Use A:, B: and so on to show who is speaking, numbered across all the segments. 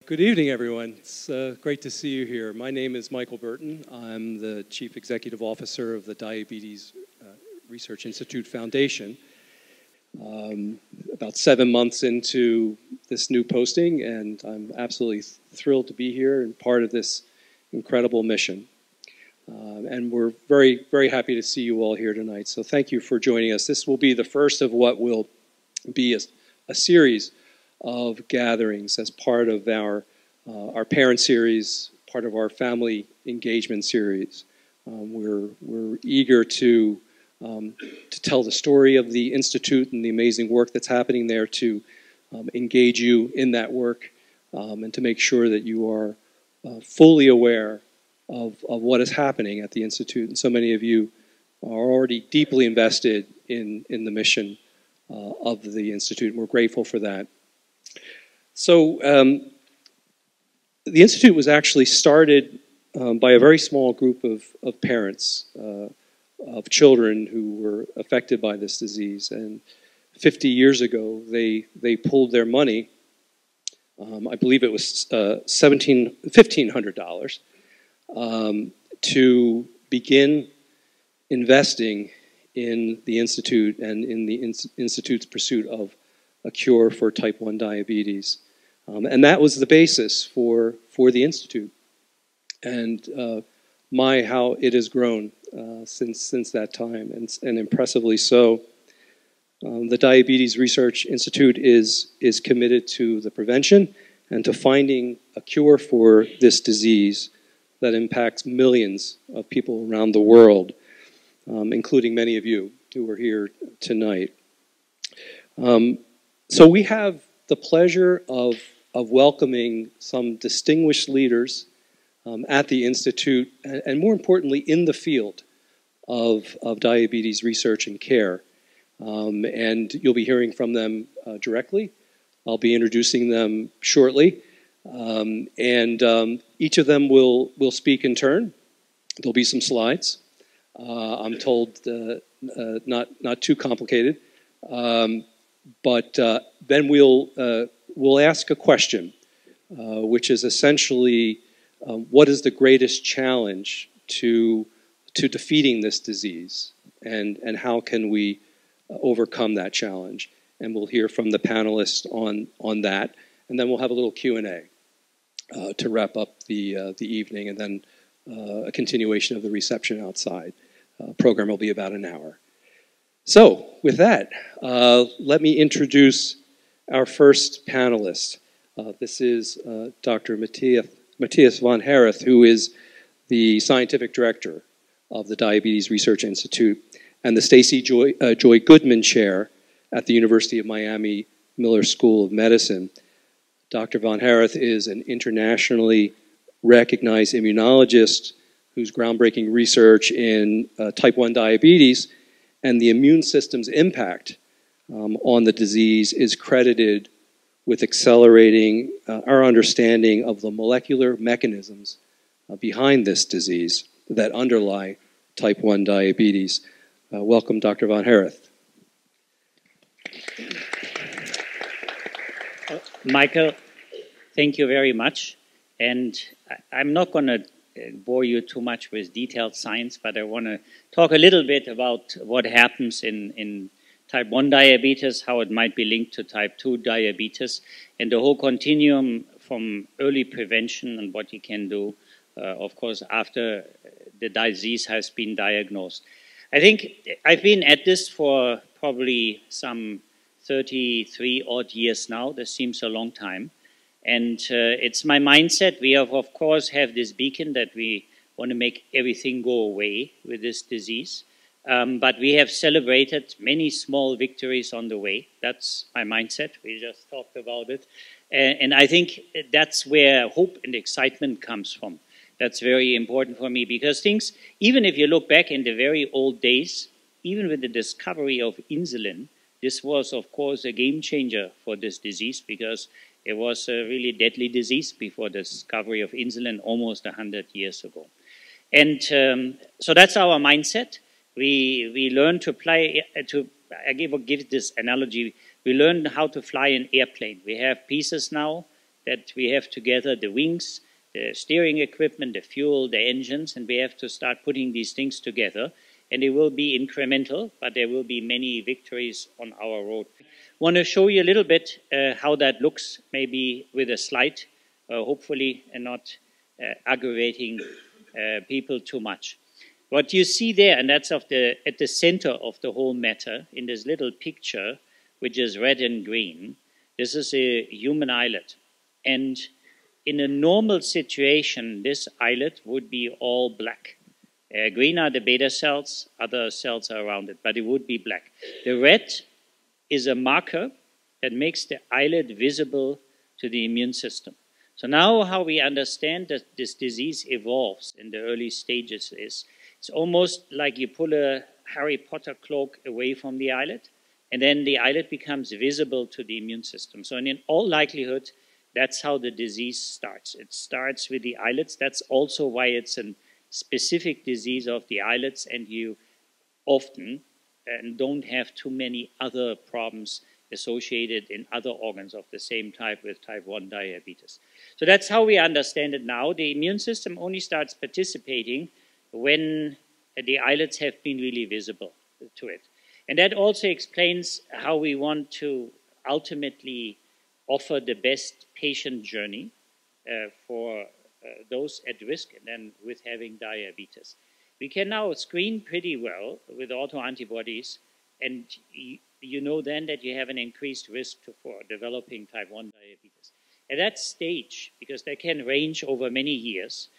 A: Good evening, everyone. It's great to see you here. My name is Michael Burton. I'm the Chief Executive Officer of the Diabetes Research Institute Foundation. About 7 months into this new posting, and I'm absolutely thrilled to be here and part of this incredible mission. And we're very, very happy to see you all here tonight. So thank you for joining us. This will be the first of what will be a series of gatherings as part of our parent series, part of our family engagement series. We're eager to tell the story of the Institute and the amazing work that's happening there, to engage you in that work, and to make sure that you are fully aware of what is happening at the Institute. And so many of you are already deeply invested in the mission of the Institute, and we're grateful for that. So the Institute was actually started by a very small group of parents of children who were affected by this disease. And 50 years ago, they pulled their money, I believe it was $1,500, to begin investing in the Institute and in the Institute's pursuit of a cure for type 1 diabetes. And that was the basis for the Institute. And how it has grown since that time, and impressively so. The Diabetes Research Institute is committed to the prevention and to finding a cure for this disease that impacts millions of people around the world, including many of you who are here tonight. So we have the pleasure of welcoming some distinguished leaders at the Institute, and more importantly, in the field of diabetes research and care. And you'll be hearing from them directly. I'll be introducing them shortly. And each of them will speak in turn. There'll be some slides. I'm told not too complicated. But then we'll ask a question, which is essentially, what is the greatest challenge to defeating this disease, and how can we overcome that challenge? And we'll hear from the panelists on that, and then we'll have a little Q&A to wrap up the evening, and then a continuation of the reception outside. Program will be about an hour. So, with that, let me introduce our first panelist. This is Dr. Matthias von Herrath, who is the scientific director of the Diabetes Research Institute and the Stacy Joy Goodman Chair at the University of Miami Miller School of Medicine. Dr. von Herrath is an internationally recognized immunologist whose groundbreaking research in type 1 diabetes and the immune system's impact on the disease is credited with accelerating our understanding of the molecular mechanisms behind this disease that underlie type 1 diabetes. Welcome, Dr. von Herrath.
B: Michael, thank you very much. And I'm not going to bore you too much with detailed science, but I want to talk a little bit about what happens in type 1 diabetes, how it might be linked to type 2 diabetes, and the whole continuum from early prevention and what you can do, of course, after the disease has been diagnosed. I think I've been at this for probably some 33 odd years now. This seems a long time. And it's my mindset. We have, of course, have this beacon that we want to make everything go away with this disease. But we have celebrated many small victories on the way. That's my mindset. We just talked about it. And I think that's where hope and excitement comes from. That's very important for me, because things, even if you look back in the very old days, even with the discovery of insulin, this was, of course, a game changer for this disease, because it was a really deadly disease before the discovery of insulin almost 100 years ago. And so that's our mindset. We learn to fly, I give this analogy, we learned how to fly an airplane. We have pieces now that we have together the wings, the steering equipment, the fuel, the engines, and we have to start putting these things together. And it will be incremental, but there will be many victories on our road. I want to show you a little bit how that looks, maybe with a slide, hopefully, and not aggravating people too much. What you see there, and that's at the center of the whole matter, in this little picture, which is red and green, this is a human islet. And in a normal situation, this islet would be all black. Green are the beta cells, other cells are around it, but it would be black. The red is a marker that makes the islet visible to the immune system. So now how we understand that this disease evolves in the early stages is, it's almost like you pull a Harry Potter cloak away from the islet, and then the islet becomes visible to the immune system. So in all likelihood, that's how the disease starts. It starts with the islets. That's also why it's a specific disease of the islets, and you often don't have too many other problems associated in other organs of the same type with type 1 diabetes. So that's how we understand it now. The immune system only starts participating when the islets have been really visible to it. And that also explains how we want to ultimately offer the best patient journey for those at risk and then with having diabetes. We can now screen pretty well with autoantibodies, and you know then that you have an increased risk for developing type 1 diabetes. At that stage, because they can range over many years,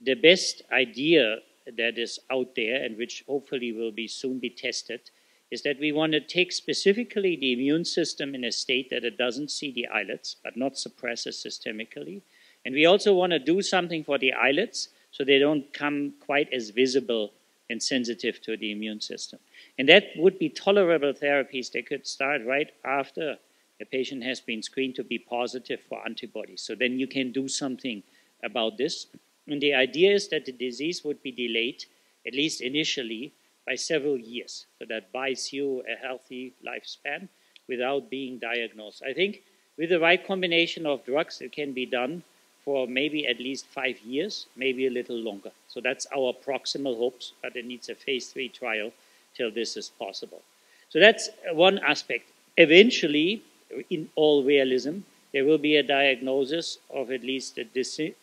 B: the best idea that is out there, and which hopefully will soon be tested, is that we want to take specifically the immune system in a state that it doesn't see the islets, but not suppress it systemically. And we also want to do something for the islets so they don't come quite as visible and sensitive to the immune system. And that would be tolerable therapies that could start right after the patient has been screened to be positive for antibodies. So then you can do something about this. And the idea is that the disease would be delayed, at least initially, by several years. So that buys you a healthy lifespan without being diagnosed. I think with the right combination of drugs, it can be done for maybe at least 5 years, maybe a little longer. So that's our proximal hopes, but it needs a phase 3 trial till this is possible. So that's one aspect. Eventually, in all realism, there will be a diagnosis of at least a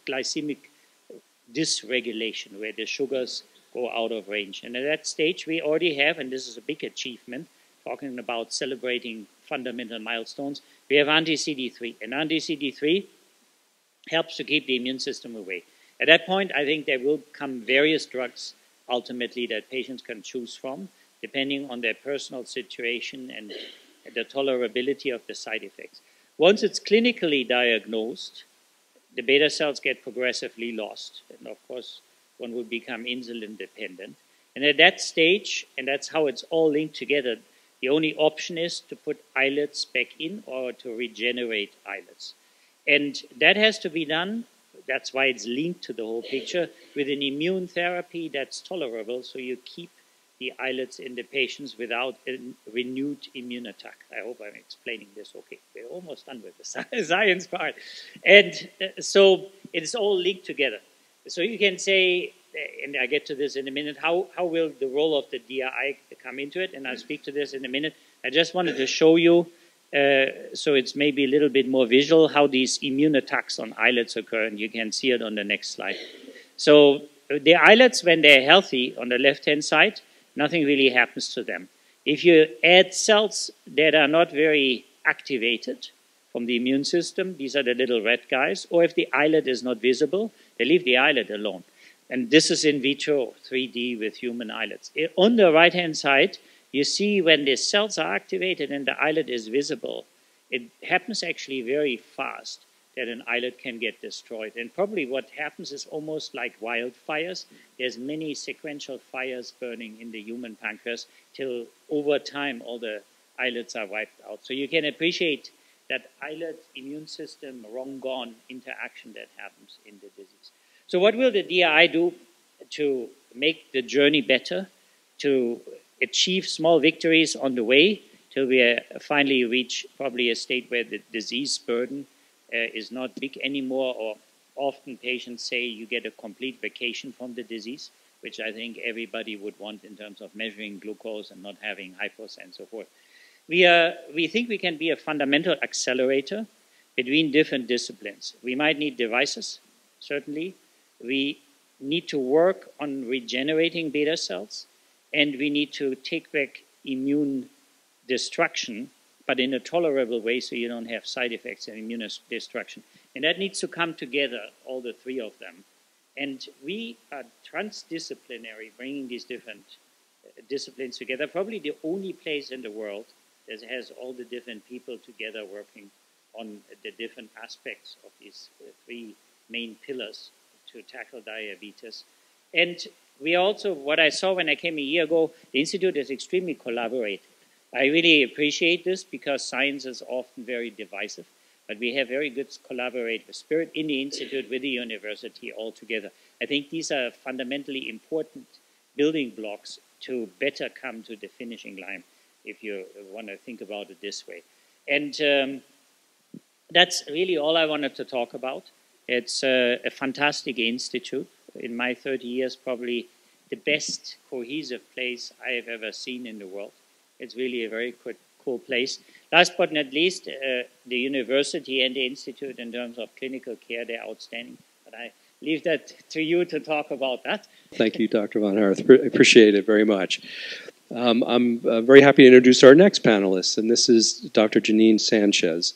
B: glycemic dysregulation, where the sugars go out of range. And at that stage, we already have, and this is a big achievement, talking about celebrating fundamental milestones, we have anti-CD3. And anti-CD3 helps to keep the immune system away. At that point, I think there will come various drugs, ultimately, that patients can choose from, depending on their personal situation and the tolerability of the side effects. Once it's clinically diagnosed, the beta cells get progressively lost. And of course, one will become insulin dependent. And at that stage, and that's how it's all linked together, the only option is to put islets back in or to regenerate islets. And that has to be done, that's why it's linked to the whole picture, with an immune therapy that's tolerable, so you keep the islets in the patients without a renewed immune attack. I hope I'm explaining this okay. We're almost done with the science part. And so it's all linked together. So you can say, and I get to this in a minute, how will the role of the DRI come into it? And I'll speak to this in a minute. I just wanted to show you, so it's maybe a little bit more visual, how these immune attacks on islets occur, and you can see it on the next slide. So the islets, when they're healthy, on the left-hand side, nothing really happens to them. If you add cells that are not very activated from the immune system, these are the little red guys, or if the islet is not visible, they leave the islet alone. And this is in vitro 3D with human islets. On the right-hand side, you see when the cells are activated and the islet is visible, it happens actually very fast that an islet can get destroyed. And probably what happens is almost like wildfires. There's many sequential fires burning in the human pancreas till over time all the islets are wiped out. So you can appreciate that islet immune system wrong gone interaction that happens in the disease. So what will the DRI do to make the journey better, to achieve small victories on the way till we finally reach probably a state where the disease burden is not big anymore, or often patients say you get a complete vacation from the disease, which I think everybody would want in terms of measuring glucose and not having hypos and so forth. We think we can be a fundamental accelerator between different disciplines. We might need devices, certainly. We need to work on regenerating beta cells, and we need to take back immune destruction, but in a tolerable way so you don't have side effects and immune destruction. And that needs to come together, all the three of them. And we are transdisciplinary, bringing these different disciplines together. Probably the only place in the world that has all the different people together working on the different aspects of these three main pillars to tackle diabetes. And we also, what I saw when I came a year ago, the Institute is extremely collaborative. I really appreciate this because science is often very divisive, but we have very good collaborative spirit in the Institute with the university all together. I think these are fundamentally important building blocks to better come to the finishing line, if you want to think about it this way. And that's really all I wanted to talk about. It's a fantastic institute. In my 30 years, probably the best cohesive place I have ever seen in the world. It's really a very cool place. Last but not least, the university and the institute in terms of clinical care, they're outstanding. But I leave that to you to talk about that.
A: Thank you, Dr. von Herrath. Appreciate it very much. I'm very happy to introduce our next panelist, and this is Dr. Janine Sanchez.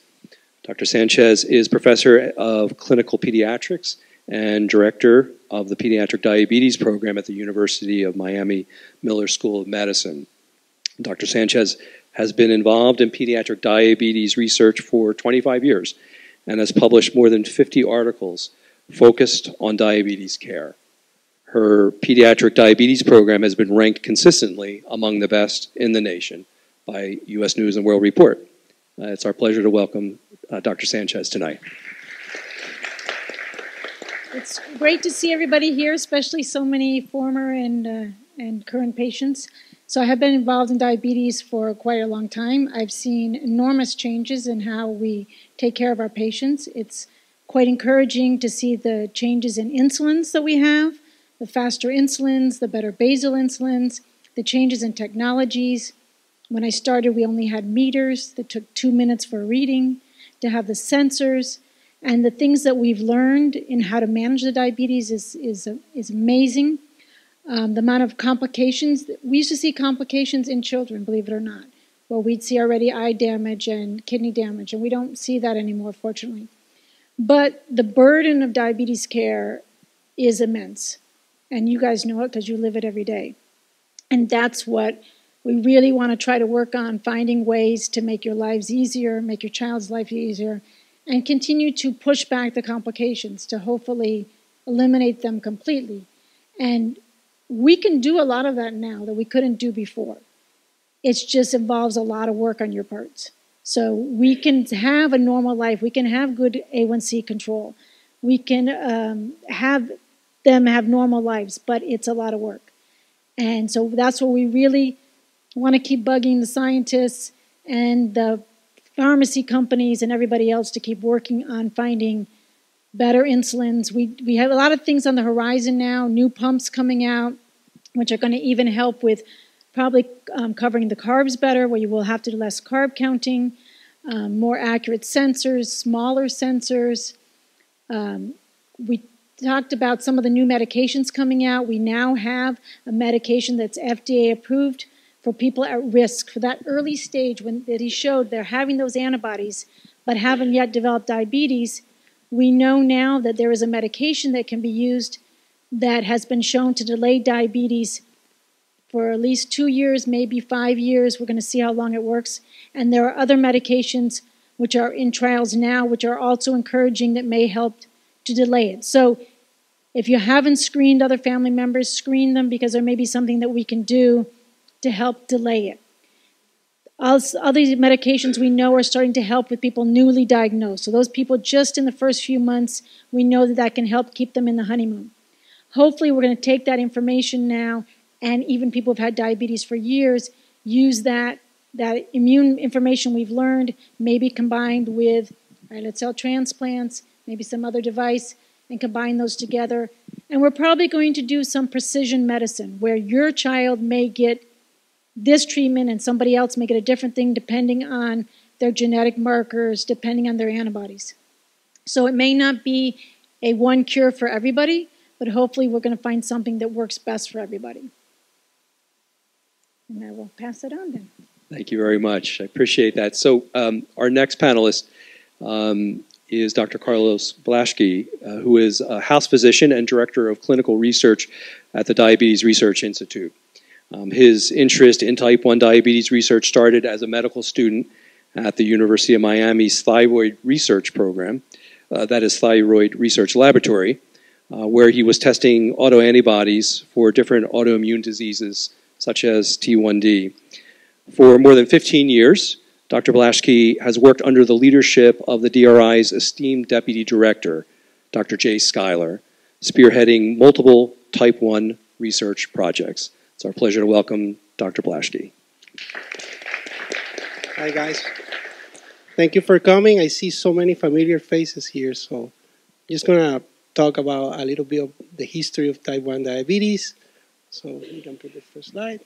A: Dr. Sanchez is professor of clinical pediatrics and director of the Pediatric Diabetes Program at the University of Miami Miller School of Medicine. Dr. Sanchez has been involved in pediatric diabetes research for 25 years and has published more than 50 articles focused on diabetes care. Her pediatric diabetes program has been ranked consistently among the best in the nation by U.S. News and World Report. It's our pleasure to welcome Dr. Sanchez tonight.
C: It's great to see everybody here, especially so many former and current patients. So I have been involved in diabetes for quite a long time. I've seen enormous changes in how we take care of our patients. It's quite encouraging to see the changes in insulins that we have, the faster insulins, the better basal insulins, the changes in technologies. When I started, we only had meters that took 2 minutes for a reading, to have the sensors, and the things that we've learned in how to manage the diabetes is amazing. The amount of complications, we used to see complications in children, believe it or not. Well, we'd see already eye damage and kidney damage, and we don't see that anymore, fortunately. But the burden of diabetes care is immense, and you guys know it because you live it every day. And that's what we really want to try to work on, finding ways to make your lives easier, make your child's life easier, and continue to push back the complications to hopefully eliminate them completely. And we can do a lot of that now that we couldn't do before. It just involves a lot of work on your parts. So we can have a normal life. We can have good A1C control. We can have them have normal lives, but it's a lot of work. And so that's what we really want to keep bugging the scientists and the pharmacy companies and everybody else to keep working on finding better insulins. We have a lot of things on the horizon now, new pumps coming out, which are going to even help with probably covering the carbs better, where you will have to do less carb counting, more accurate sensors, smaller sensors. We talked about some of the new medications coming out. We now have a medication that's FDA approved for people at risk, for that early stage when that he showed they're having those antibodies but haven't yet developed diabetes. We know now that there is a medication that can be used that has been shown to delay diabetes for at least 2 years, maybe 5 years. We're going to see how long it works. And there are other medications which are in trials now, which are also encouraging that may help to delay it. So if you haven't screened other family members, screen them, because there may be something that we can do to help delay it. All these medications we know are starting to help with people newly diagnosed. So those people just in the first few months, we know that that can help keep them in the honeymoon. Hopefully we're going to take that information now, and even people who've had diabetes for years, use that immune information we've learned, maybe combined with islet cell transplants, maybe some other device, and combine those together. And we're probably going to do some precision medicine where your child may get this treatment and somebody else may get a different thing depending on their genetic markers, depending on their antibodies. So it may not be a one cure for everybody, but hopefully we're going to find something that works best for everybody. And I will pass it on then.
A: Thank you very much. I appreciate that. So our next panelist is Dr. Carlos Blaschke, who is a house physician and director of clinical research at the Diabetes Research Institute. His interest in type 1 diabetes research started as a medical student at the University of Miami's thyroid research program, that is Thyroid Research Laboratory, where he was testing autoantibodies for different autoimmune diseases such as T1D. For more than 15 years, Dr. Blaschke has worked under the leadership of the DRI's esteemed deputy director, Dr. Jay Schuyler, spearheading multiple type 1 research projects. It's our pleasure to welcome Dr. Blaschke.
D: Hi, guys. Thank you for coming. I see so many familiar faces here, so I'm just going to talk about a little bit of the history of type 1 diabetes. So we can put the first slide.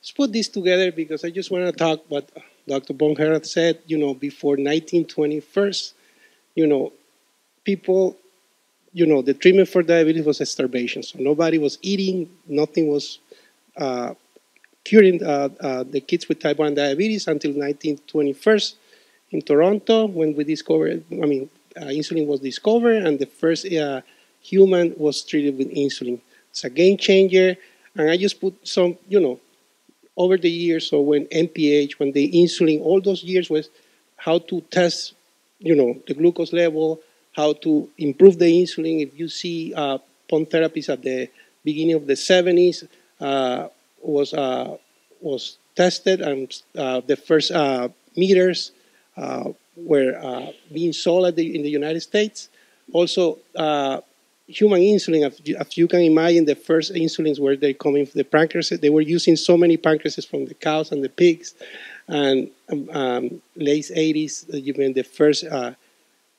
D: Let's put this together because I just want to talk what Dr. von Herrath said, before 1921, people, the treatment for diabetes was starvation. So nobody was eating, nothing was curing the kids with type 1 diabetes until 1921 in Toronto when we discovered, insulin was discovered and the first human was treated with insulin. It's a game changer. And I just put some, over the years, so when NPH, when the insulin, all those years was how to test, the glucose level, how to improve the insulin. If you see pump therapies at the beginning of the 70s, was tested, and the first meters were being sold in the United States. Also, human insulin, as you can imagine, the first insulins were they coming from the pancreas. They were using so many pancreases from the cows and the pigs. And late 80s, the first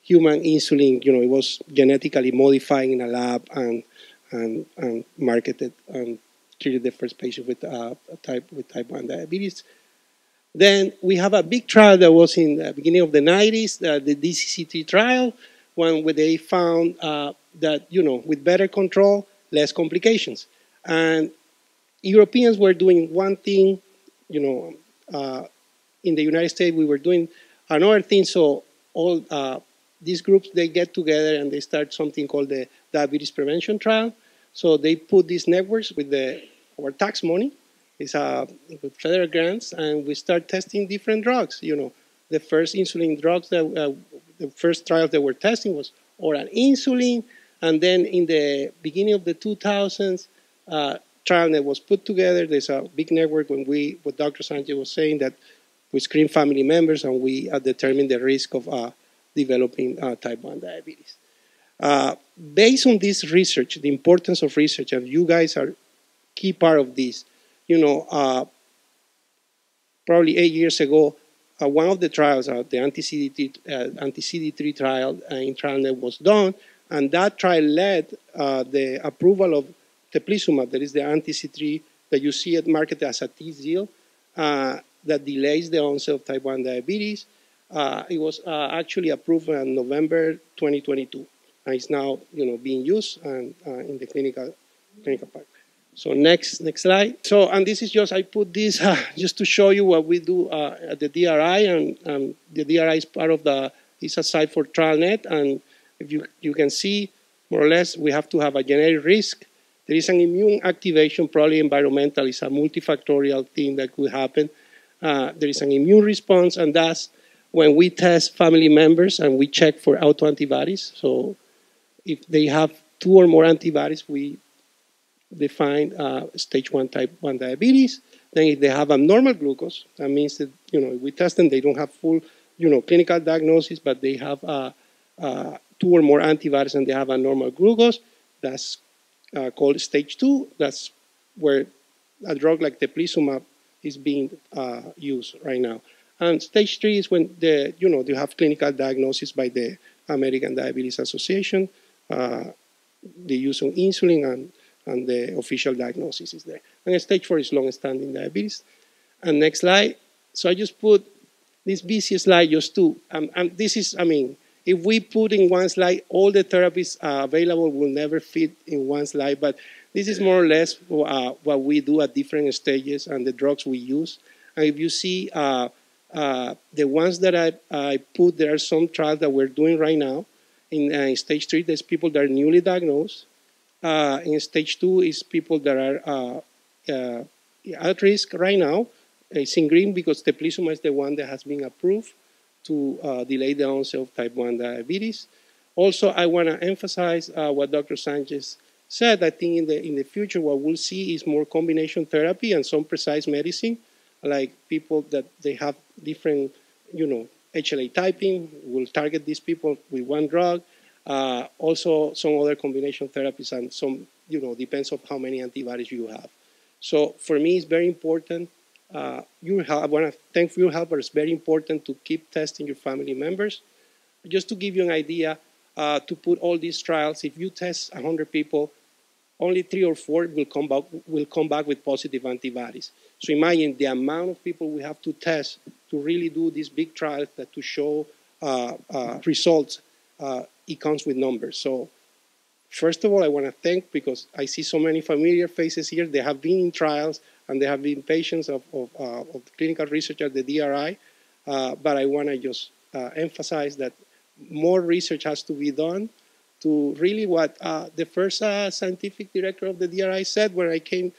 D: human insulin, it was genetically modified in a lab and marketed and treated the first patient with type 1 diabetes. Then we have a big trial that was in the beginning of the 90s, the DCCT trial, where they found that, with better control, less complications. And Europeans were doing one thing, in the United States we were doing another thing. So all these groups, they get together and they start something called the Diabetes Prevention Trial. So they put these networks with our tax money, it's with federal grants, and we start testing different drugs. The first insulin drugs, the first trials that were testing was oral insulin, and then in the beginning of the 2000s, trial that was put together. There's a big network what Dr. Sanchez was saying, that we screen family members and we determine the risk of developing type 1 diabetes. Based on this research, the importance of research, and you guys are key part of this, probably 8 years ago, one of the trials, the anti-CD3 trial in TrialNet was done, and that trial led the approval of teplizumab, that is the anti-CD3 that you see it marketed as a TZIEL, that delays the onset of type 1 diabetes. It was actually approved in November 2022, and it's now being used in the clinical part. So next slide. So, and this is just, I put this just to show you what we do at the DRI, and the DRI is part of it's a site for TrialNet, and if you can see, more or less, we have to have a genetic risk. There is an immune activation, probably environmental, it's a multifactorial thing that could happen. There is an immune response, and that's when we test family members and we check for autoantibodies. So if they have 2 or more antibodies, we define stage 1 type 1 diabetes. Then if they have abnormal glucose, that means that, if we test them, they don't have full, clinical diagnosis, but they have 2 or more antibodies and they have a normal glucose. That's called stage 2. That's where a drug like teplizumab is being used right now. And stage 3 is when you have clinical diagnosis by the American Diabetes Association, the use of insulin, and the official diagnosis is there. And stage 4 is long-standing diabetes. And next slide. So I just put this busy slide just to, this is, I mean, if we put in one slide all the therapies available, will never fit in one slide, but this is more or less what we do at different stages and the drugs we use. And if you see the ones that I put, there are some trials that we're doing right now. In stage 3, there's people that are newly diagnosed. In stage 2 is people that are at risk right now. It's in green because teplizumab is the one that has been approved to delay the onset of type 1 diabetes. Also, I want to emphasize what Dr. Sanchez said. I think in the future, what we'll see is more combination therapy and some precise medicine, like people that they have different, HLA typing. We'll target these people with one drug. Also, some other combination therapies and some, depends on how many antibodies you have. So for me, it's very important. I want to thank for your help, but it's very important to keep testing your family members. Just to give you an idea, to put all these trials, if you test 100 people, only 3 or 4 will come back with positive antibodies. So imagine the amount of people we have to test to really do these big trials that to show results. It comes with numbers. So first of all, I want to thank, because I see so many familiar faces here. They have been in trials and they have been patients of clinical research at the DRI. But I want to just emphasize that more research has to be done to really what the first scientific director of the DRI said when I came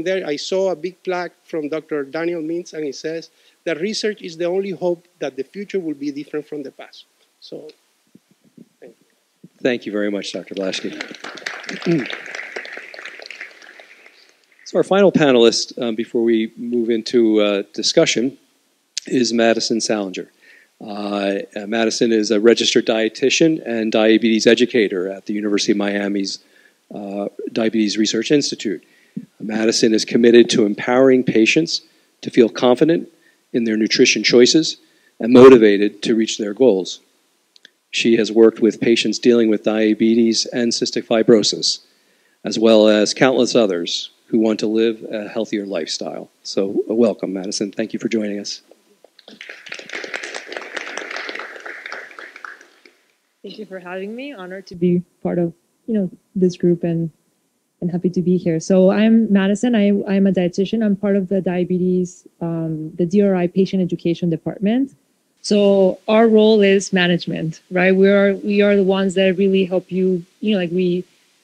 D: there. I saw a big plaque from Dr. Daniel Mintz, and it says that research is the only hope that the future will be different from the past. So, thank you.
A: Thank you very much, Dr. Blaschke. So our final panelist, before we move into discussion, is Maddison Saalinger. Maddison is a registered dietitian and diabetes educator at the University of Miami's Diabetes Research Institute. Maddison is committed to empowering patients to feel confident in their nutrition choices and motivated to reach their goals. She has worked with patients dealing with diabetes and cystic fibrosis, as well as countless others who want to live a healthier lifestyle. So welcome, Maddison. Thank you for joining us.
E: Thank you for having me. Honored to be part of this group and happy to be here. So I'm Maddison. I'm a dietitian. I'm part of the diabetes, the DRI patient education department. So our role is management, right? We are the ones that really help you, we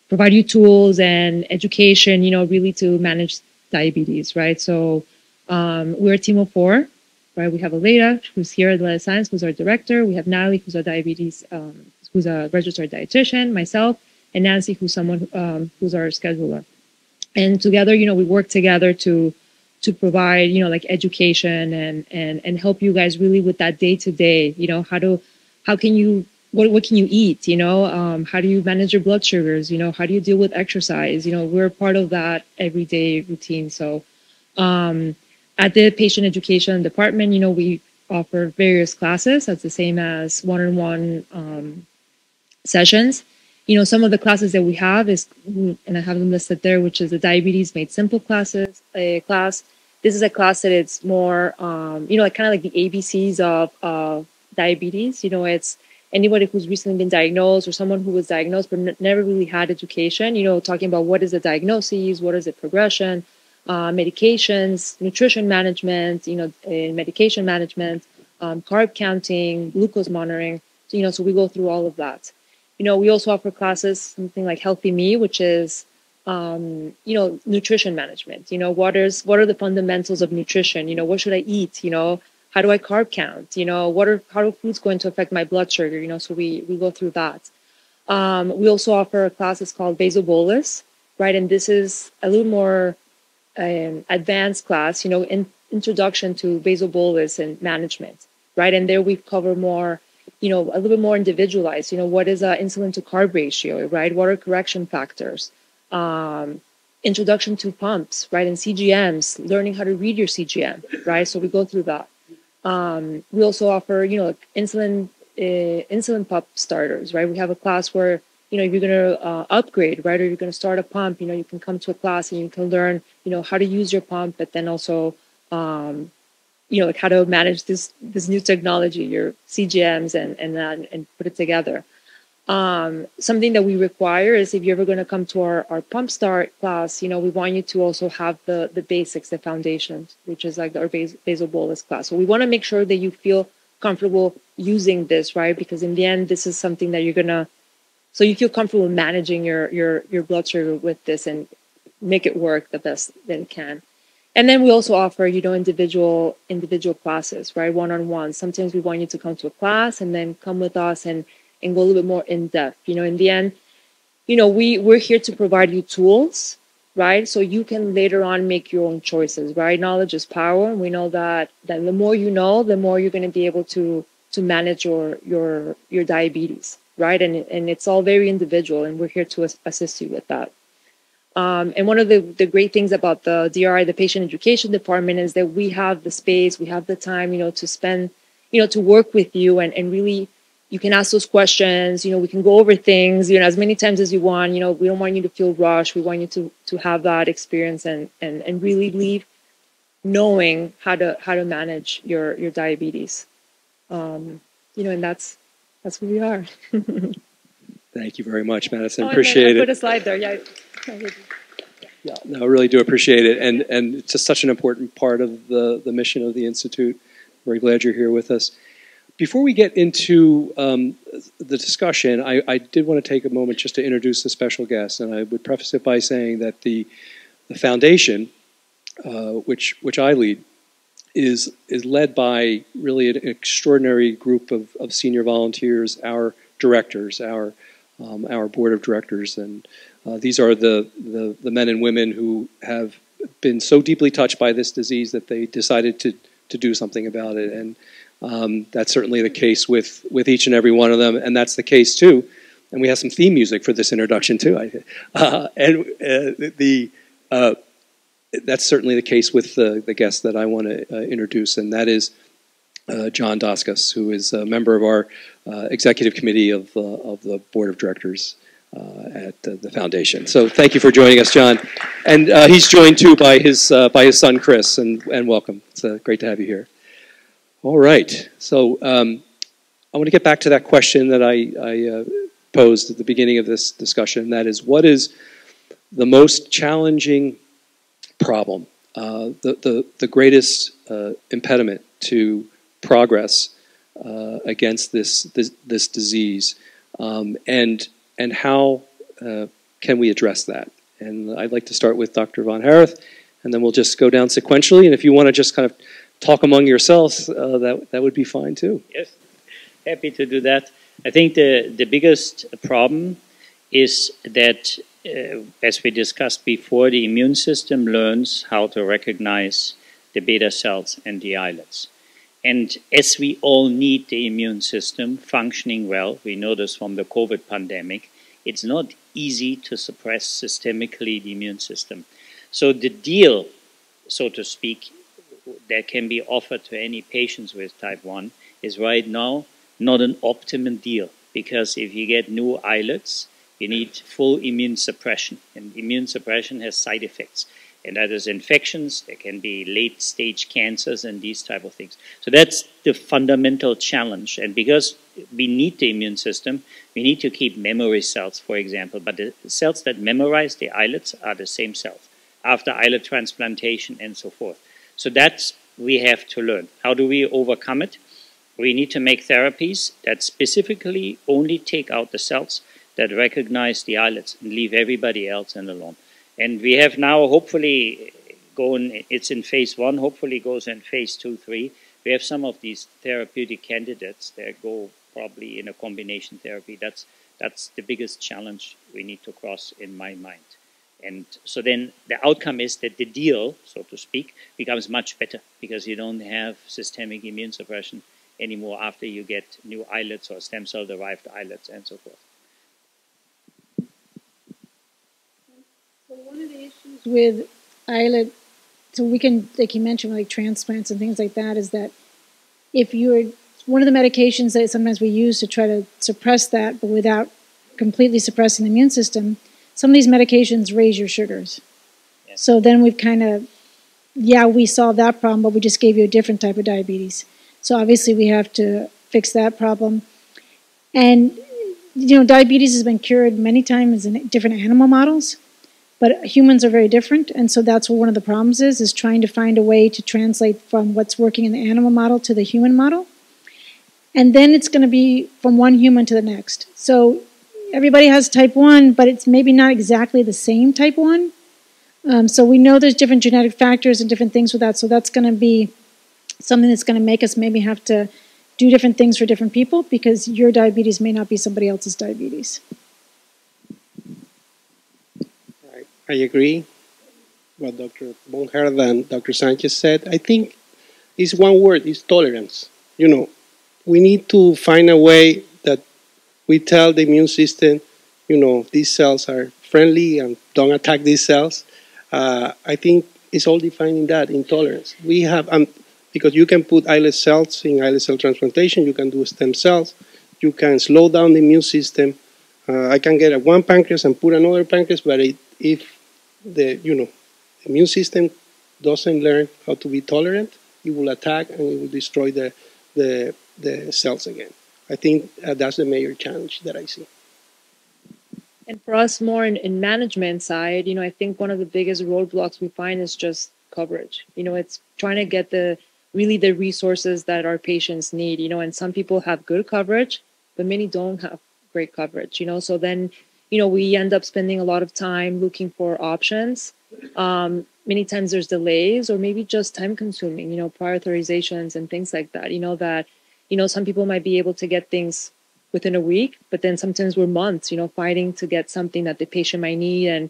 E: provide you tools and education, really to manage diabetes, right? So we're a team of 4, right? We have Aleda, who's here at Life Science, who's our director. We have Natalie, who's a diabetes, who's a registered dietitian, myself, and Nancy, who's someone who's our scheduler. And together, we work together to provide, education and help you guys really with that day to day. What can you eat? How do you manage your blood sugars? How do you deal with exercise? We're part of that everyday routine. So at the patient education department, we offer various classes. That's the same as one-on-one sessions. Some of the classes that we have is, and I have them listed there, which is the Diabetes Made Simple class. This is a class that it's more, kind of like the ABCs of diabetes. It's anybody who's recently been diagnosed or someone who was diagnosed but never really had education, talking about what is the diagnosis, what is the progression, medications, nutrition management, medication management, carb counting, glucose monitoring. So we go through all of that. We also offer classes, something like Healthy Me, which is, nutrition management. What are the fundamentals of nutrition? What should I eat? How do I carb count? How are foods going to affect my blood sugar? So we go through that. We also offer classes called Basal Bolus, right? And this is a little more advanced class, introduction to basal bolus and management, right? And there we cover more, a little bit more individualized, what is insulin to carb ratio, right? What are correction factors? Introduction to pumps, right? And CGMs, learning how to read your CGM, right? So we go through that. We also offer, insulin pump starters, right? We have a class where, if you're going to upgrade, right, or you're going to start a pump, you can come to a class and you can learn, how to use your pump, but then also, like how to manage this new technology, your CGMs and put it together. Something that we require is if you're ever going to come to our pump start class, we want you to also have the basics, the foundations, which is like our basal bolus class. So we want to make sure that you feel comfortable using this, right? Because in the end, this is something that so you feel comfortable managing your blood sugar with this and make it work the best that it can. And then we also offer, individual classes, right? One-on-one. Sometimes we want you to come to a class and then come with us and go a little bit more in depth. In the end, we're here to provide you tools, right? So you can later on make your own choices, right? Knowledge is power. And we know that the more you know, the more you're going to be able to manage your diabetes, right? And it's all very individual, and we're here to assist you with that. And one of the great things about the DRI, the patient education department, is that we have the space, we have the time, to spend, to work with you and really, you can ask those questions, we can go over things, as many times as you want. We don't want you to feel rushed. We want you to have that experience and really leave knowing how to manage your diabetes. And that's who we are.
A: Thank you very much, Maddison. Appreciate it.
E: I put a slide there. Yeah.
A: Yeah, no, I really do appreciate it, and it's just such an important part of the mission of the Institute. Very glad you're here with us. Before we get into the discussion, I did want to take a moment just to introduce the special guest, and I would preface it by saying that the foundation, which I lead, is led by really an extraordinary group of senior volunteers, our directors, our board of directors, and these are the men and women who have been so deeply touched by this disease that they decided to do something about it. And that's certainly the case with each and every one of them, and that's the case too. And we have some theme music for this introduction too. That's certainly the case with the guest that I want to introduce, and that is John Daskas, who is a member of our executive committee of the board of directors at the foundation. So thank you for joining us, John. And he's joined too by his son Chris, and welcome. It's great to have you here. All right. So I want to get back to that question that I posed at the beginning of this discussion. That is, what is the most challenging problem, the greatest impediment to progress against this disease, and how can we address that? And I'd like to start with Dr. von Herrath, and then we'll just go down sequentially. And if you want to just kind of talk among yourselves, that would be fine too.
B: Yes, happy to do that. I think the biggest problem is that, as we discussed before, the immune system learns how to recognize the beta cells and the islets. And as we all need the immune system functioning well, we know this from the COVID pandemic, it's not easy to suppress systemically the immune system. So the deal, so to speak, that can be offered to any patients with type 1 is right now not an optimum deal, because if you get new islets, you need full immune suppression, and immune suppression has side effects. And that is infections, there can be late-stage cancers and these type of things. So that's the fundamental challenge. And because we need the immune system, we need to keep memory cells, for example. But the cells that memorize the islets are the same cells after islet transplantation and so forth. So that's we have to learn. How do we overcome it? We need to make therapies that specifically only take out the cells that recognize the islets and leave everybody else alone. And we have now hopefully it's in phase 1, hopefully goes in phase 2, 3. We have some of these therapeutic candidates that go probably in a combination therapy. That's the biggest challenge we need to cross in my mind. And so then the outcome is that the deal, so to speak, becomes much better because you don't have systemic immune suppression anymore after you get new islets or stem cell derived islets and so forth.
C: So one of the issues with islet, so we can, like you mentioned, like transplants and things like that, is that if you're, one of the medications that sometimes we use to try to suppress that, but without completely suppressing the immune system, some of these medications raise your sugars. Yes. So then we've kind of, yeah, we solved that problem, but we just gave you a different type of diabetes. So obviously we have to fix that problem. And, you know, diabetes has been cured many times in different animal models, but humans are very different. And so that's what one of the problems is trying to find a way to translate from what's working in the animal model to the human model. And then it's going to be from one human to the next. So everybody has type 1, but it's maybe not exactly the same type 1. So we know there's different genetic factors and different things with that. So that's going to be something that's going to make us maybe have to do different things for different people because your diabetes may not be somebody else's diabetes.
D: I agree what Dr. von Herrath and Dr. Sanchez said. I think it's one word, it's tolerance. You know, we need to find a way that we tell the immune system, you know, these cells are friendly and don't attack these cells. I think it's all defined in that, in tolerance. We have, because you can put islet cells in islet cell transplantation, you can do stem cells, you can slow down the immune system. I can get one pancreas and put another pancreas, but if the immune system doesn't learn how to be tolerant, it will attack and it will destroy the cells again. I think that's the major challenge that I see.
E: And for us more in management side, you know, I think one of the biggest roadblocks we find is just coverage. You know, it's trying to get really the resources that our patients need, you know, and some people have good coverage, but many don't have great coverage, you know, so then, you know, we end up spending a lot of time looking for options. Many times there's delays or maybe just time consuming, you know, prior authorizations and things like that, you know, that, you know, some people might be able to get things within a week, but then sometimes we're months, you know, fighting to get something that the patient might need. And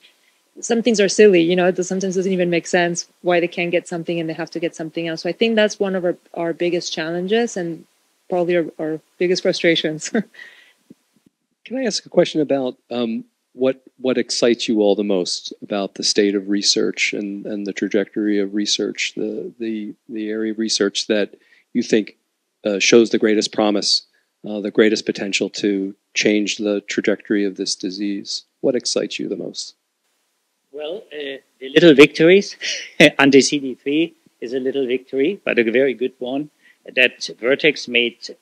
E: some things are silly, you know, it sometimes doesn't even make sense why they can't get something and they have to get something else. So I think that's one of our biggest challenges and probably our biggest frustrations.
A: Can I ask a question about what excites you all the most about the state of research and the trajectory of research, the area of research that you think shows the greatest promise, the greatest potential to change the trajectory of this disease? What excites you the most?
B: Well, the little victories. Anti-CD3 is a little victory, but a very good one. That Vertex made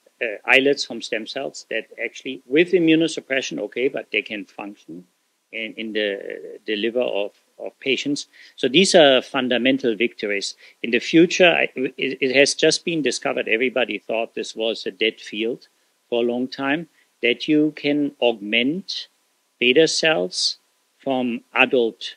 B: islets from stem cells that actually, with immunosuppression, okay, but they can function in the liver of patients. So these are fundamental victories. In the future, it has just been discovered, everybody thought this was a dead field for a long time, that you can augment beta cells from adult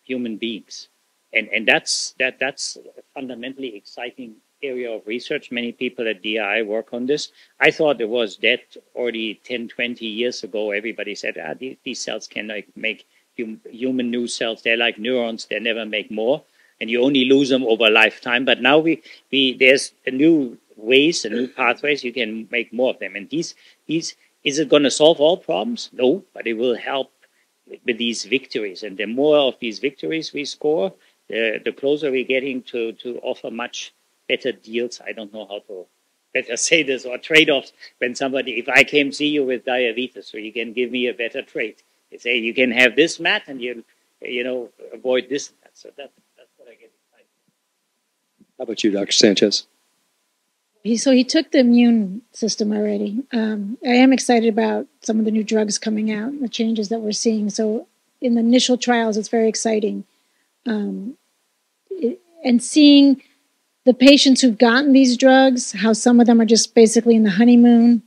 B: human beings. And that's a fundamentally exciting area of research. Many people at DI work on this. I thought it was dead already 10, 20 years ago. Everybody said, these cells can make human new cells. They're like neurons. They never make more. And you only lose them over a lifetime. But now there's a new ways and new pathways. You can make more of them. And is it going to solve all problems? No, but it will help with these victories. And the more of these victories we score, the closer we're getting to offer much better deals. I don't know how to better say this, or trade-offs. When somebody, if I came see you with diabetes, so you can give me a better trade. They say you can have this, Matt, and you avoid this and that. So that's what I get excited.
A: How about you, Dr. Sanchez?
C: So he took the immune system already. I am excited about some of the new drugs coming out, the changes that we're seeing. So in the initial trials, it's very exciting. And seeing the patients who've gotten these drugs, how some of them are just basically in the honeymoon.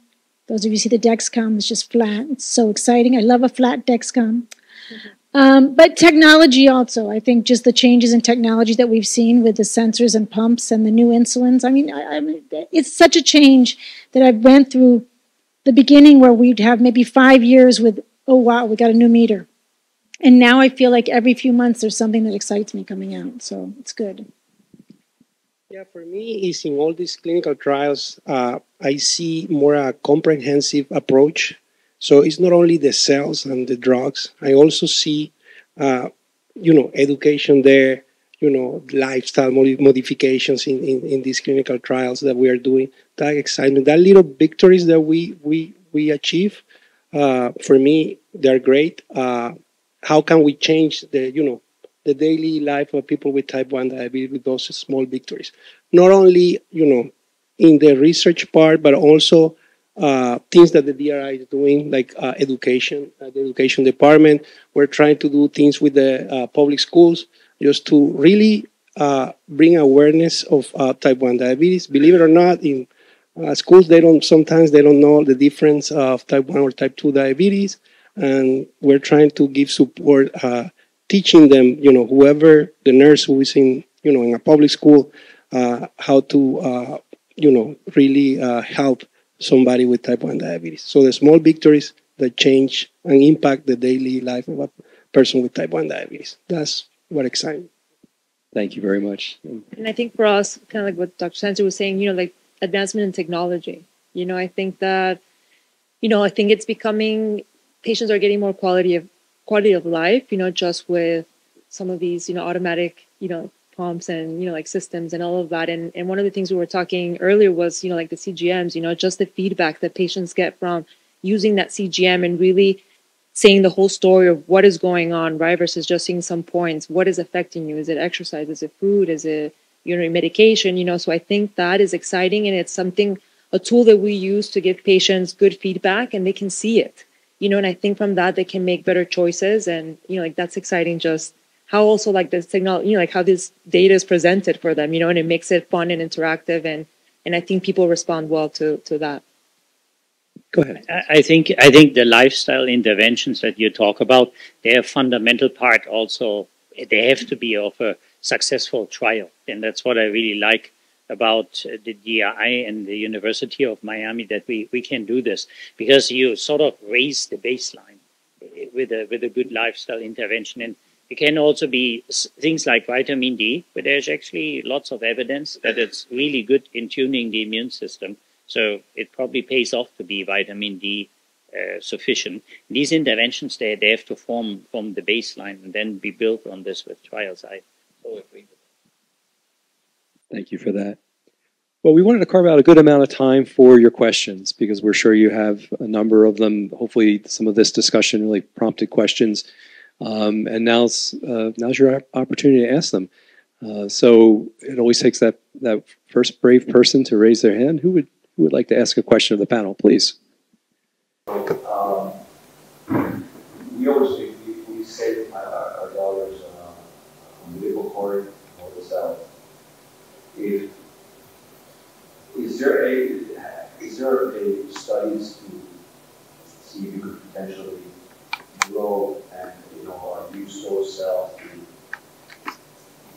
C: Those of you see the Dexcom, it's just flat. It's so exciting. I love a flat Dexcom. But technology also, I think just the changes in technology that we've seen with the sensors and pumps and the new insulins. I mean, it's such a change that I went through the beginning where we'd have maybe 5 years with, oh, wow, we got a new meter. And now I feel like every few months there's something that excites me coming out. So it's good.
D: Yeah, for me, is in all these clinical trials, I see more a comprehensive approach. So it's not only the cells and the drugs. I also see, education there, lifestyle modifications in these clinical trials that we are doing. That excitement, that little victories that we achieve, for me, they're great. How can we change the daily life of people with type 1 diabetes with those small victories? Not only, in the research part, but also things that the DRI is doing, like education, the education department. We're trying to do things with the public schools just to really bring awareness of type 1 diabetes. Believe it or not, in schools, sometimes they don't know the difference of type 1 or type 2 diabetes. And we're trying to give support, teaching them, whoever the nurse who is in a public school, how to, really help somebody with type 1 diabetes. So the small victories that change and impact the daily life of a person with type 1 diabetes. That's what excites me.
A: Thank you very much.
E: And I think for us, kind of like what Dr. Sanchez was saying, like advancement in technology. I think that, I think it's becoming, patients are getting more quality of life, just with some of these, automatic, pumps and, like systems and all of that. And one of the things we were talking earlier was, like the CGMs, just the feedback that patients get from using that CGM and really saying the whole story of what is going on, right? Versus just seeing some points. What is affecting you? Is it exercise? Is it food? Is it, medication? So I think that is exciting, and it's a tool that we use to give patients good feedback, and they can see it, and I think from that they can make better choices. And, like that's exciting, just how also like this technology, like how this data is presented for them, and it makes it fun and interactive. And I think people respond well to that.
A: Go ahead.
B: I think the lifestyle interventions that you talk about, they're a fundamental part also. They have to be of a successful trial. And that's what I really like about the DRI and the University of Miami, that we can do this, because you sort of raise the baseline with a good lifestyle intervention. And it can also be things like vitamin D, but there's actually lots of evidence that it's really good in tuning the immune system. So it probably pays off to be vitamin D sufficient. These interventions, they have to form from the baseline and then be built on this with trials. I so agree with that.
A: Thank you for that. Well, we wanted to carve out a good amount of time for your questions, because we're sure you have a number of them. Hopefully some of this discussion really prompted questions. And now's your opportunity to ask them. So it always takes that first brave person to raise their hand. Who would like to ask a question of the panel, please?
F: We always we save our dollars umbilical cord or the cells. Is there a studies to see if you could potentially grow and or use those cells to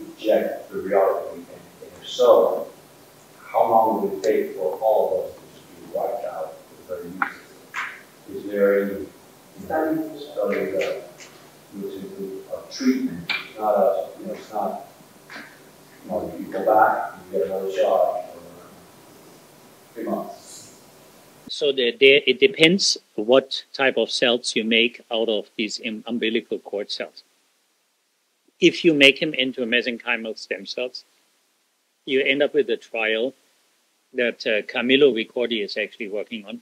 F: eject the reality, and if so, how long would it take for all of those to be wiped out with their immune system? Is there any study that looks into a treatment? It's not it's not, you go back, you get another shot for 3 months.
B: So it depends what type of cells you make out of these umbilical cord cells. If you make them into mesenchymal stem cells, you end up with a trial that Camillo Ricordi is actually working on.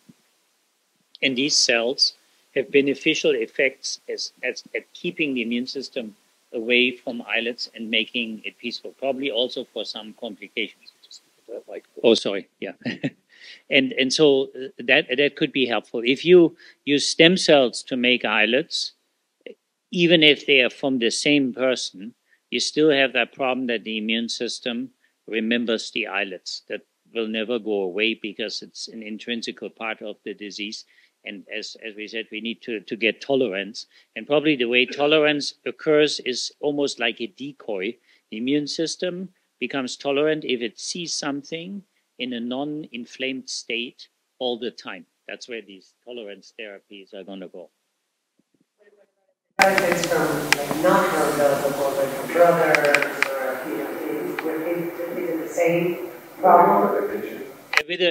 B: And these cells have beneficial effects at keeping the immune system away from islets and making it peaceful, probably also for some complications. Oh, sorry, yeah. And so that could be helpful. If you use stem cells to make islets, even if they are from the same person, you still have that problem that the immune system remembers the islets. That will never go away because it's an intrinsic part of the disease. And as we said, we need to get tolerance. And probably the way tolerance occurs is almost like a decoy. The immune system becomes tolerant if it sees something in a non-inflamed state all the time. That's where these tolerance therapies are going to go.
G: Benefits from like not from the brothers or is it the same problem?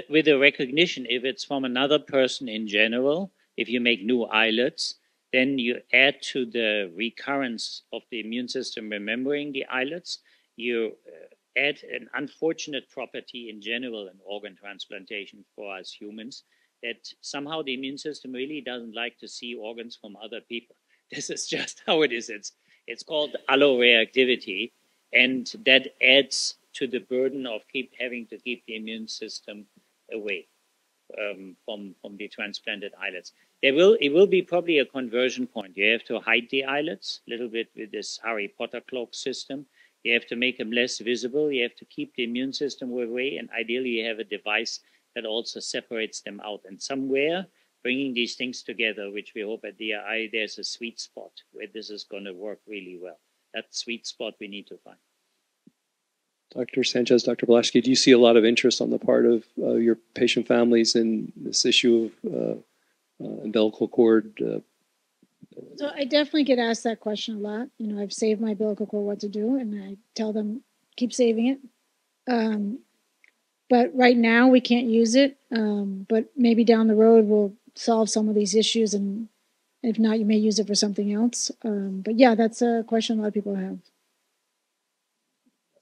B: With a recognition, if it's from another person in general, if you make new islets, then you add to the recurrence of the immune system remembering the islets, you add an unfortunate property in general in organ transplantation for us humans, that somehow the immune system really doesn't like to see organs from other people. This is just how it is. It's called alloreactivity, and that adds to the burden of having to keep the immune system away from the transplanted islets. It will be probably a conversion point. You have to hide the islets a little bit with this Harry Potter cloak system. You have to make them less visible. You have to keep the immune system away, and ideally you have a device that also separates them out. And somewhere, bringing these things together, which we hope at DRI, there's a sweet spot where this is going to work really well. That sweet spot we need to find.
A: Dr. Sanchez, Dr. Blaschke, do you see a lot of interest on the part of your patient families in this issue of umbilical cord?
C: So I definitely get asked that question a lot. You know, I've saved my umbilical cord, what to do, and I tell them, keep saving it. But right now we can't use it, but maybe down the road we'll solve some of these issues, and if not, you may use it for something else. But yeah, that's a question a lot of people have.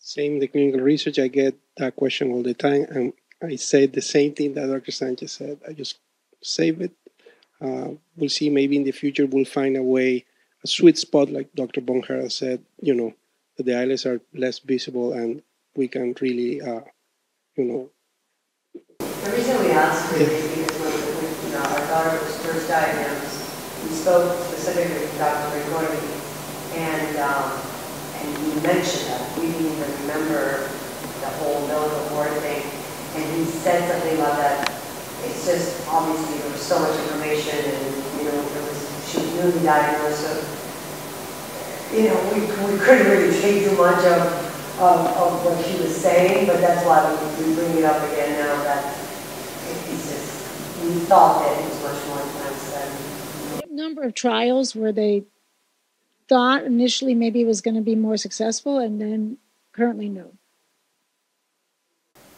D: Same in the clinical research, I get that question all the time, and I said the same thing that Dr. Sanchez said. I just save it. We'll see, maybe in the future we'll find a way, a sweet spot, like Dr. von Herrath said, you know, that the islets are less visible and we can really, you know.
G: The reason we asked for this is because when our daughter was first diagnosed, we spoke specifically to Dr. Gregory, and he mentioned that we didn't even remember the whole umbilical cord thing, and he said something about that. It's just obviously there was so much information, and you know she was newly diagnosed, so you know we couldn't really take too much of what she was saying, but that's why we bring it up again now. That it's just we thought that it was much more intense than.
C: A number of trials where they thought initially maybe it was going to be more successful, and then currently no.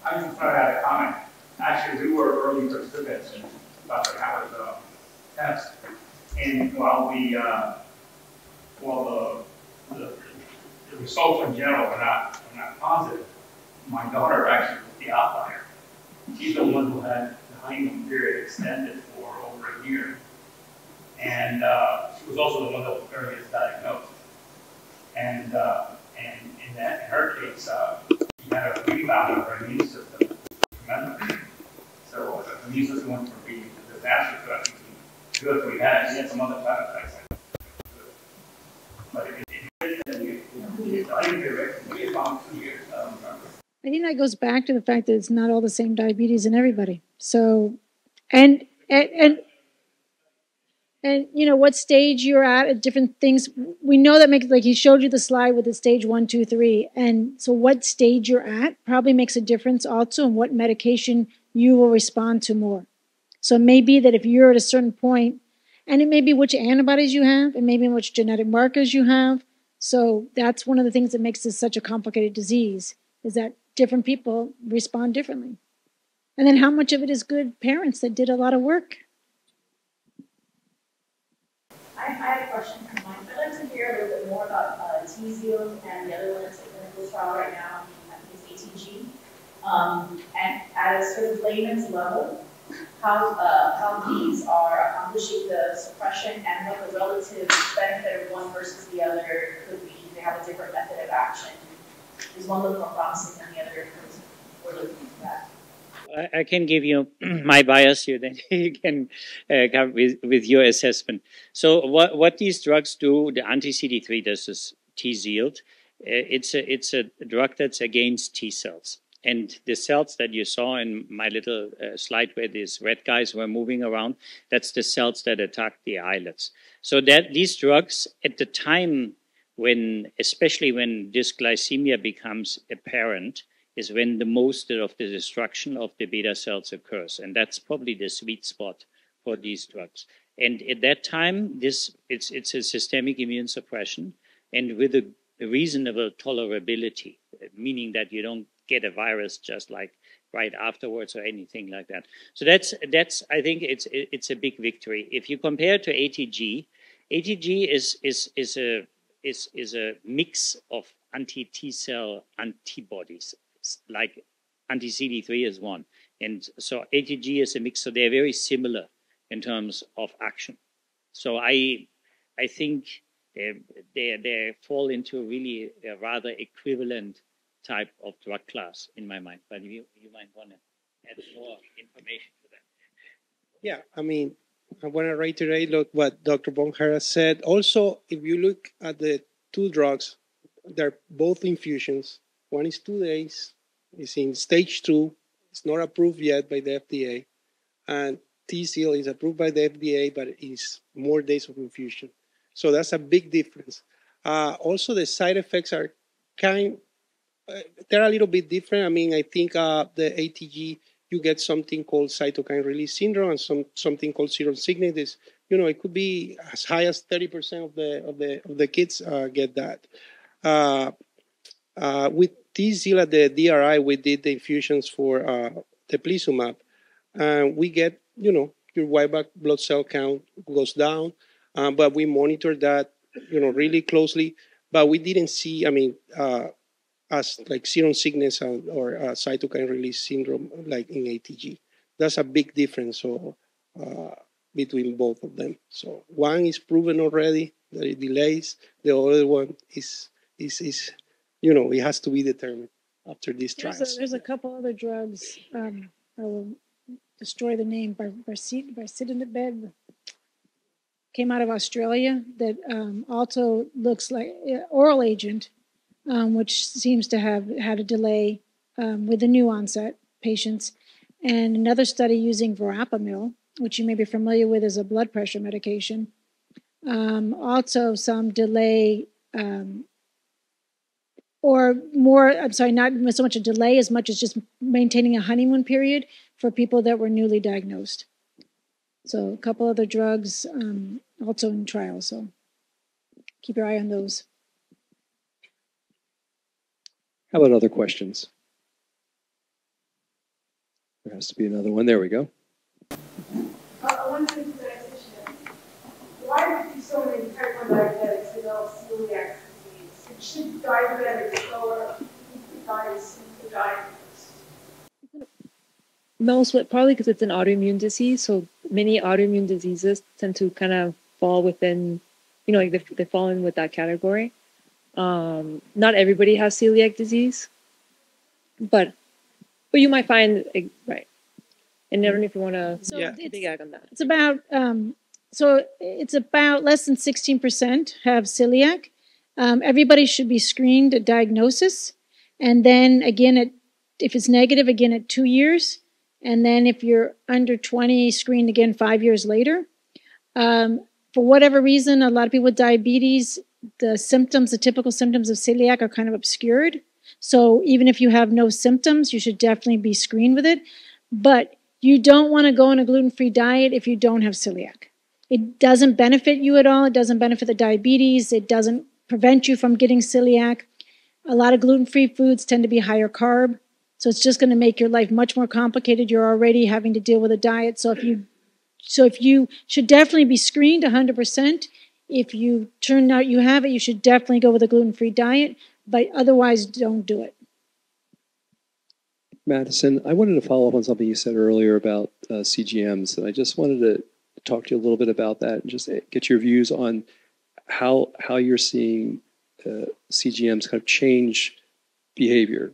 H: I just thought I had a comment. Actually, we were early participants in Dr. Howard's test, and while the results in general were not positive, my daughter actually was the outlier. She's the one who had the honeymoon period extended for over a year, and she was also the one that was earliest diagnosed. And in her case, she had a rebound of her immune system. Remember? So the immune system went from being a disaster to actually good. So we had some other side effects. But
C: I think that goes back to the fact that it's not all the same diabetes in everybody. So, and you know what stage you're at different things. We know that makes, like he showed you the slide with the stage 1, 2, 3, and so what stage you're at probably makes a difference also in what medication you will respond to more. So it may be that if you're at a certain point, and it may be which antibodies you have, and maybe which genetic markers you have. So that's one of the things that makes this such a complicated disease, is that different people respond differently. And then how much of it is good parents that did a lot of work?
I: I have a question. I'd like to hear a little bit more about T-Seal and the other one that's in clinical trial right now, I think it's ATG. And at a sort of layman's level, how these are accomplishing the suppression and what the relative benefit of one versus the other could be. They have a different method of action. Does one look more promising than the other? We're looking at that.
B: I can give you my bias here, then you can come with your assessment. So what these drugs do, the anti-CD3, this is T-Sealed, it's a drug that's against T cells. And the cells that you saw in my little slide where these red guys were moving around, that's the cells that attack the islets. So that these drugs, at the time when, especially when dysglycemia becomes apparent, is when the most of the destruction of the beta cells occurs. And that's probably the sweet spot for these drugs. And at that time, it's a systemic immune suppression, and with a reasonable tolerability, meaning that you don't get a virus just like right afterwards or anything like that. So that's I think it's a big victory. If you compare to ATG, ATG is a mix of anti-T cell antibodies, like anti-CD3 is one. And so ATG is a mix, so they're very similar in terms of action. So I think they fall into really a rather equivalent type of drug class in my mind. But you might want to add more information to that.
D: Yeah, I mean, I want to reiterate what Dr. von Herrath said. Also, if you look at the two drugs, they're both infusions. One is 2 days, it's in stage 2, it's not approved yet by the FDA. And TZIELD is approved by the FDA, but it's more days of infusion. So that's a big difference. Also, the side effects are they're a little bit different. I mean, I think the ATG, you get something called cytokine release syndrome and something called serum sickness. It could be as high as 30% of the kids get that. With TZIELD at the DRI, we did the infusions for teplizumab, and we get, your white blood cell count goes down, but we monitor that, really closely. But we didn't see, as like serum sickness or cytokine release syndrome like in ATG. That's a big difference between both of them. So one is proven already that it delays. The other one is it has to be determined after these trials.
C: There's a couple other drugs. I will destroy the name. Baricitinib came out of Australia that also looks like oral agent, which seems to have had a delay with the new onset patients. And another study using verapamil, which you may be familiar with as a blood pressure medication. Also some delay or more, not so much a delay as much as just maintaining a honeymoon period for people that were newly diagnosed. So a couple other drugs also in trials, so keep your eye on those.
A: How about other questions? There has to be another one. There we go.
I: I want to make a dietitian. Why do so many type 1 diabetics develop celiac disease? Should diabetics lower diets into diagnosis?
E: Most, probably because it's an autoimmune disease. So many autoimmune diseases tend to kind of fall within, like they fall in with that category. Not everybody has celiac disease, but you might find right. And I don't know if you want to big ag on that.
C: It's about it's about less than 16% have celiac. Everybody should be screened at diagnosis, and then again if it's negative, again at 2 years, and then if you're under 20, screened again 5 years later. For whatever reason, a lot of people with diabetes, the typical symptoms of celiac are kind of obscured. So even if you have no symptoms, you should definitely be screened with it. But you don't want to go on a gluten-free diet if you don't have celiac. It doesn't benefit you at all. It doesn't benefit the diabetes. It doesn't prevent you from getting celiac. A lot of gluten-free foods tend to be higher carb. So it's just going to make your life much more complicated. You're already having to deal with a diet. So if you should definitely be screened 100%. If you turn out you have it, you should definitely go with a gluten-free diet, but otherwise don't do it.
A: Maddison, I wanted to follow up on something you said earlier about CGMs, and I just wanted to talk to you a little bit about that and just get your views on how you're seeing CGMs kind of change behavior.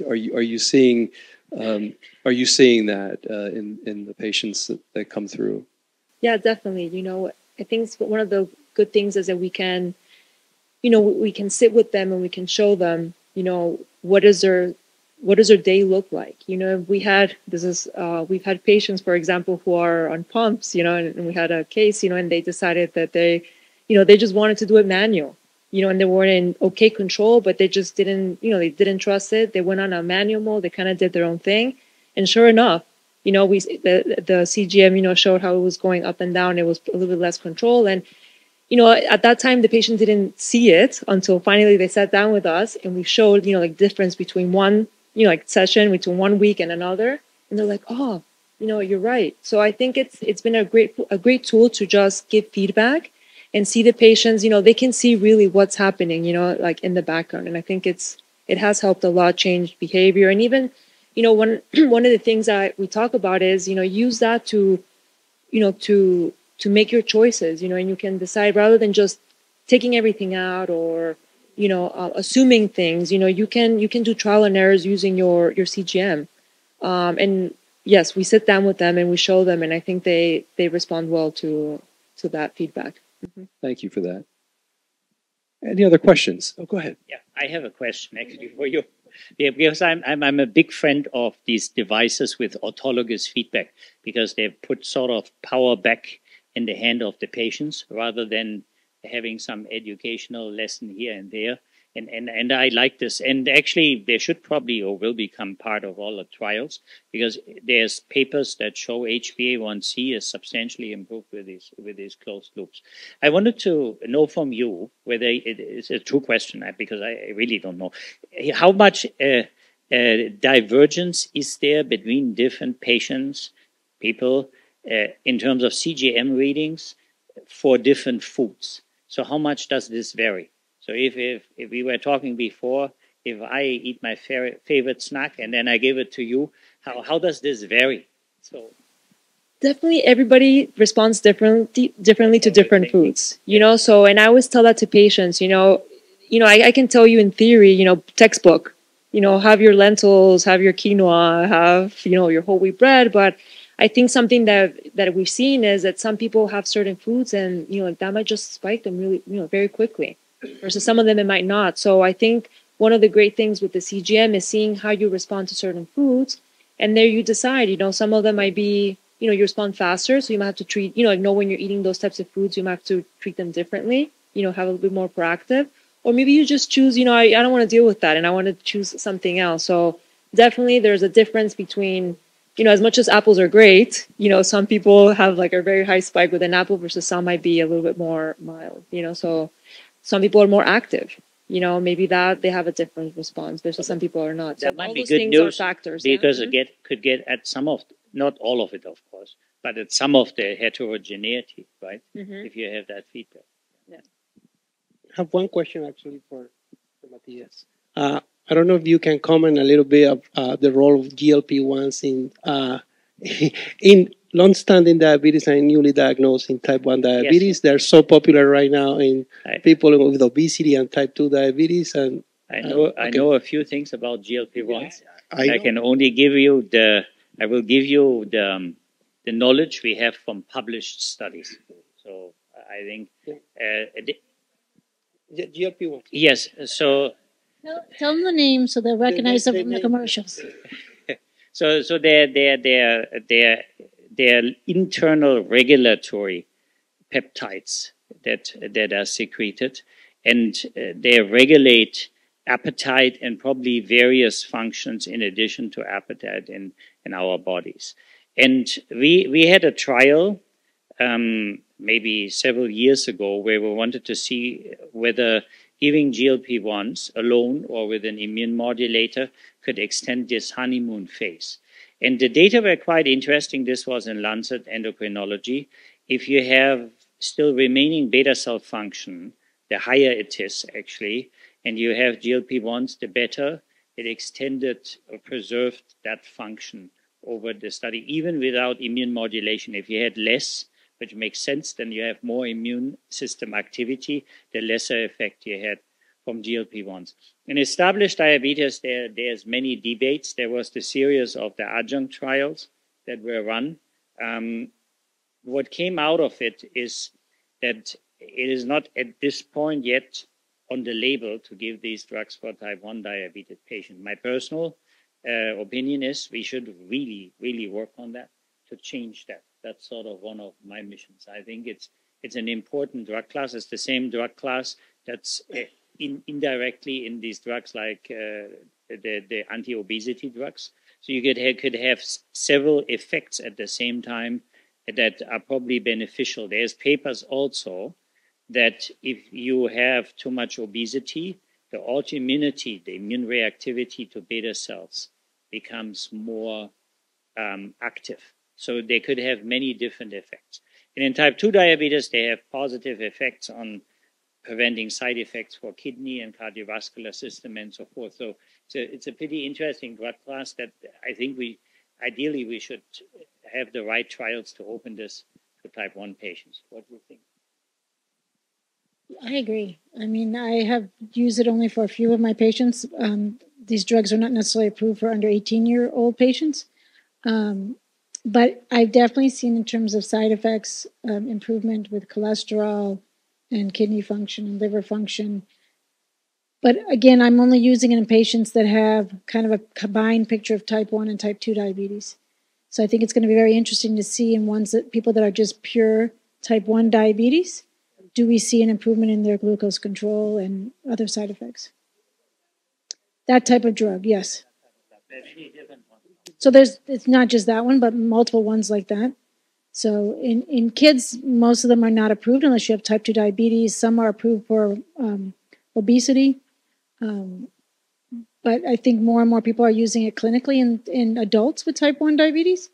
A: Are you seeing that in the patients that come through?
E: Yeah, definitely. I think one of the good things is that we can sit with them and we can show them, what does their day look like? We've had patients, for example, who are on pumps, and we had a case, and they decided that they just wanted to do it manual, and they weren't in okay control, but they just didn't, they didn't trust it. They went on a manual mode. They kind of did their own thing. And sure enough, the CGM, showed how it was going up and down. It was a little bit less control. And, at that time, the patient didn't see it until finally they sat down with us and we showed, difference between one, session between 1 week and another. And they're like, oh, you're right. So I think it's been a great tool to just give feedback and see the patients, they can see really what's happening, like in the background. And I think it has helped a lot change behavior. And even, one of the things that we talk about is, use that to make your choices, and you can decide rather than just taking everything out or, assuming things, you can do trial and errors using your CGM. And yes, we sit down with them and we show them, and I think they respond well to that feedback. Mm-hmm.
A: Thank you for that. Any other questions? Oh, go ahead.
B: Yeah, I have a question actually for you. Yeah, because I'm a big friend of these devices with autologous feedback, because they put sort of power back in the hand of the patients rather than having some educational lesson here and there. And I like this. And actually, they should probably or will become part of all the trials, because there's papers that show HbA1c is substantially improved with these closed loops. I wanted to know from you whether it is a true question, because I really don't know. How much divergence is there between different people, in terms of CGM readings for different foods? So how much does this vary? So if we were talking before, if I eat my favorite snack and then I give it to you, how does this vary? So
E: definitely everybody responds differently to different foods, so, and I always tell that to patients, I can tell you in theory, textbook, have your lentils, have your quinoa, have, your whole wheat bread. But I think something that we've seen is that some people have certain foods and, that might just spike them really, very quickly, versus some of them it might not. So I think one of the great things with the CGM is seeing how you respond to certain foods. And there you decide, some of them might be, you respond faster. So you might have to treat, when you're eating those types of foods, you might have to treat them differently, have a little bit more proactive. Or maybe you just choose, I don't want to deal with that and I want to choose something else. So definitely there's a difference between, as much as apples are great, some people have like a very high spike with an apple versus some might be a little bit more mild, so some people are more active. Maybe that they have a different response versus some people are not.
B: That
E: so
B: might
E: all
B: be
E: those
B: good
E: things
B: news,
E: are factors.
B: because
E: Yeah.
B: it could get at some of, not all of it, of course, but at some of the heterogeneity, right?
E: Mm-hmm.
B: If you have that feedback.
E: Yeah.
D: I have one question actually for Matthias. I don't know if you can comment a little bit of the role of GLP-1s in long-standing diabetes and newly diagnosed in type 1 diabetes.
B: Yes.
D: They're so popular right now in people with obesity and type 2 diabetes. And
B: I know a few things about GLP-1s.
D: Yeah,
B: I can only give you the knowledge we have from published studies. So I think
D: GLP-1.
B: yes. So
C: Tell them the name so they'll recognize them from the commercials.
B: so they're internal regulatory peptides that are secreted, and they regulate appetite and probably various functions in addition to appetite in our bodies. And we had a trial maybe several years ago where we wanted to see whether giving GLP-1s alone or with an immune modulator could extend this honeymoon phase. And the data were quite interesting. This was in Lancet Endocrinology. If you have still remaining beta cell function, the higher it is actually, and you have GLP-1s, the better. It extended or preserved that function over the study, even without immune modulation. If you had less, which makes sense, then you have more immune system activity, the lesser effect you had from GLP-1s. In established diabetes, there's many debates. There was the series of the adjunct trials that were run. What came out of it is that it is not at this point yet on the label to give these drugs for type 1 diabetes patients. My personal opinion is we should really, really work on that to change that. That's sort of one of my missions. I think it's an important drug class. It's the same drug class that's indirectly in these drugs like the anti-obesity drugs. So you could have several effects at the same time that are probably beneficial. There's papers also that if you have too much obesity, the autoimmunity, the immune reactivity to beta cells becomes more active. So they could have many different effects. And in type 2 diabetes, they have positive effects on preventing side effects for kidney and cardiovascular system and so forth. So it's a pretty interesting drug class that I think ideally we should have the right trials to open this to type 1 patients. What do you think?
C: I agree. I mean, I have used it only for a few of my patients. These drugs are not necessarily approved for under 18-year-old patients. But I've definitely seen in terms of side effects, improvement with cholesterol and kidney function and liver function. But again, I'm only using it in patients that have kind of a combined picture of type 1 and type 2 diabetes. So I think it's going to be very interesting to see in people that are just pure type 1 diabetes, do we see an improvement in their glucose control and other side effects? That type of drug, yes. So it's not just that one, but multiple ones like that. So in kids, most of them are not approved unless you have type 2 diabetes. Some are approved for obesity. But I think more and more people are using it clinically in adults with type 1 diabetes.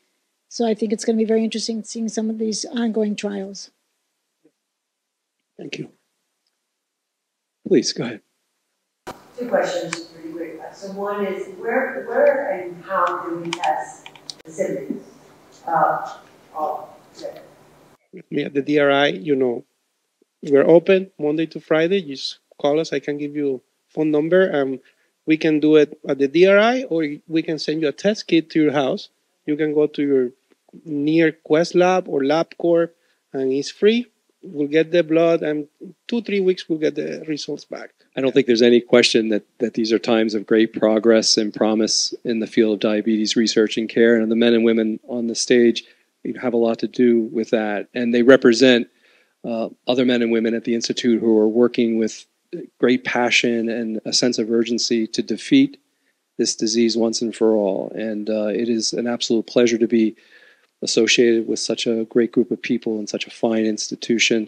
C: So I think it's going to be very interesting seeing some of these ongoing trials.
A: Thank you. Please, go ahead.
G: 2 questions, pretty quick. So one is, where and how do we test the symptoms?
D: Me at the DRI, we're open Monday to Friday. You just call us. I can give you a phone number. We can do it at the DRI, or we can send you a test kit to your house. You can go to your near Quest Lab or LabCorp, and it's free. We'll get the blood, and 2-3 weeks we'll get the results back.
A: I don't think there's any question that these are times of great progress and promise in the field of diabetes research and care, and the men and women on the stage have a lot to do with that. And they represent other men and women at the Institute who are working with great passion and a sense of urgency to defeat this disease once and for all. And it is an absolute pleasure to be associated with such a great group of people and such a fine institution.